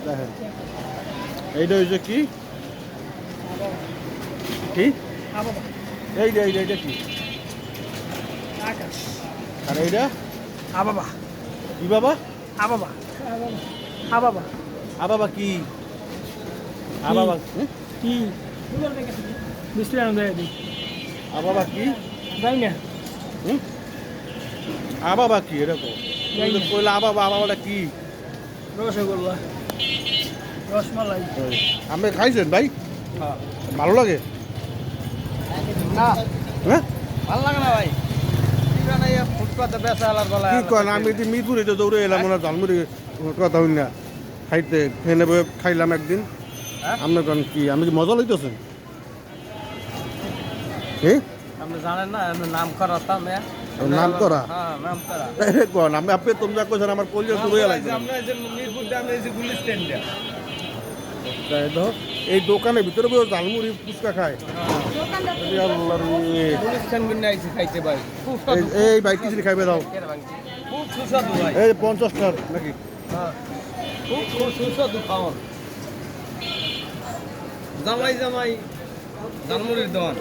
দেখেন এইটা হয়েছে কি কি এইটা এইটা এইটা কি আর এইটা আবাবা কি বাবা আবাবা আবাবা আবাবা কি আবাবা কি বিশ্লেষণ দেয় দিই আবাবা কি যাই না আবাবা কি এরকম কইলা আবাবা আবাবাটা কি রসগোল্লা রসমালাই আপনি খাইছেন ভাই হ্যাঁ ভালো লাগে না হ্যাঁ ভালো লাগে না ভাই ফুটপাতে বেচা আলার বলা কি করেন আমি যদি মিরপুরে তো দৌড়ে এলাম ওনার ঝালমুড়ি কথা হই না খাইতে খেয়ে খাইলাম একদিন আপনার কোন কি আমি কি মজা লইতেছেন কি আপনি জানেন না আমি নাম করা নাম করা হ্যাঁ নাম করা কোন আমি আপনি তোমরা কইছেন আমার কলিজা দৌড়ে লাগছে আমরা যে মিরপুর দামে এই যে গুলি স্ট্যান্ডে এই দোকানের ভিতরে বসে ঝালমুড়ি ফুচকা খায় আল্লাহ রে। গুলি স্ট্যান্ড কিনে আইছি খাইতে ভাই খুব এই ভাই কিছু খাইবে দাও খুব সুস্বাদু ভাই এই 50 টাকা নাকি হ্যাঁ খুব সুস্বাদু খাওয়ান জামাই জামাই ঝালমুড়ির দোকান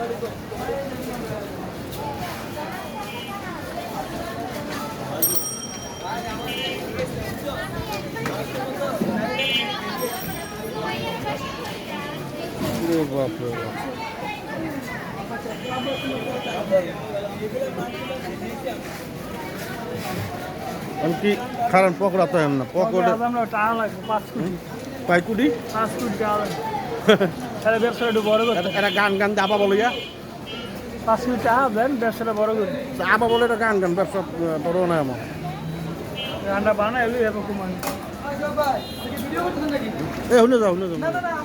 রে বাপ রে বাপ। আমি কি খারান পকোড়া তো না পকোড়া আমরা টাকা লাগবে 5 কোটি পাইকুডি 5 কোটি টাকা লাগবে তাহলে ব্যবসাটা একটু বড় করতে এরা গান গান দিয়ে আবা বলে 5 কোটি টাকা দেন ব্যবসাটা বড় করি আবা বলে এটা গান গান ব্যবসা বড় না এমন রান্না বানা এলো এরকম কমানি এ শুনে যাও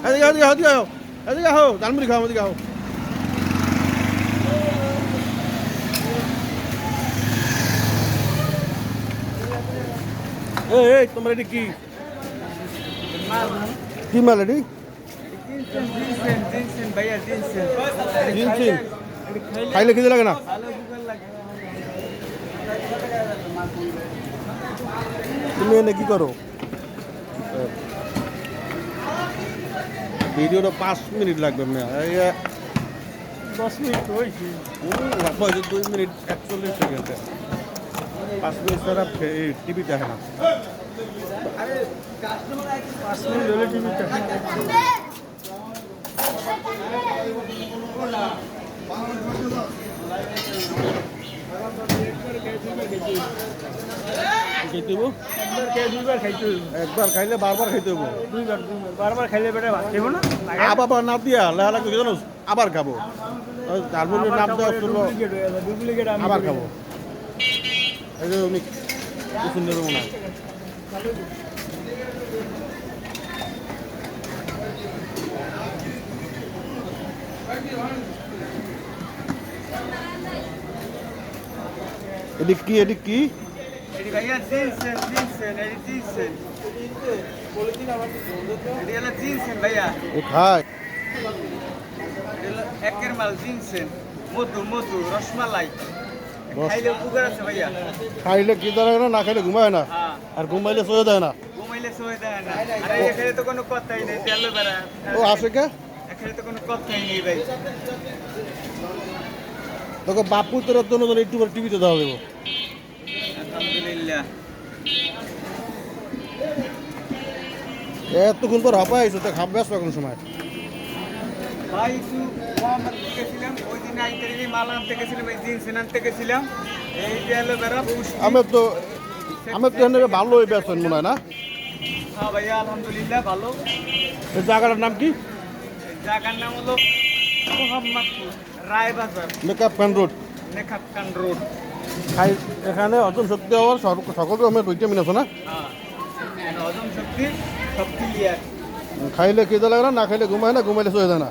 এদিকে এদিকে এদিকে আও এদিকে আও ঝালমুড়ি খাও এদিকে আও এই তোমার এটি কি কি মাল এটি জিনসিন খাইলে খিদে লাগে না তুমি এনে কি করো ভিডিওটা 5 মিনিট লাগবে না 10 মিনিট হয়েছে 2 মিনিট 41 সেকেন্ড 5 মিনিট ছাড়া টিভি দেখে না 5 মিনিট হলে টিভিটা খেতে হবো দুইবার খাইতে হইব একবার খাইলে বারবার খাইতে হবো দুইবার বারবার খাইলে পেটে ভাত খাইব না আবার না দিয়া লেহালা করে জানো আবার খাবো ঝালমুড়ির নাম দেওয়া ছিল ডুপ্লিকেট আবার খাবো এই যে উনি কিছু নেব না এদিক কি এদিক কি এটি ভাইয়া জিনসেন এটি জিনসেন এটি হলো জিনসেন ভাইয়া ও খায় এটি হলো একের মাল জিনসেন মধু মধু রসমালাই বস। খাইলে উপকার আছে ভাইয়া খাইলে কি দাঁড়ায় না না খাইলে ঘুমায় না হ্যাঁ আর ঘুমাইলে সয়ে দেয় না ঘুমাইলে সয়ে দেয় না আরে এখানে তো কোনো কথাই নেই তেল বেড়া ও আসে কে এখানে তো কোনো কথাই নেই ভাই তোকে বাপু তোর জন্য একটু করে টিভিতে দেওয়া দেবো আলহামদুলিল্লাহ এতক্ষণ পর হাঁপাই আইসো তো খাপ ব্যস্ত এখন সময় ভাই একটু কম গেছিলাম ওই দিন আইতে মাল আনতে গেছিলাম এই জিন্স আনতে গেছিলাম এই তেল বেড়া আমি তো এখানে ভালোই ব্যস্ত মনে হয় না হ্যাঁ ভাইয়া আলহামদুলিল্লাহ ভালো এই জায়গাটার নাম কি জায়গার নাম হলো মোহাম্মদপুর রায়বাজার মেকআপ প্যান রোড নেখাপকান রোড খাই এখানে অতন সত্যি হওয়ার সকল রকমের ভিটামিন আছে না হ্যাঁ হজম শক্তি সব ক্লিয়ার খাইলে খিদে লাগে না না খাইলে ঘুমায় না ঘুমাইলে সয়ে যায় না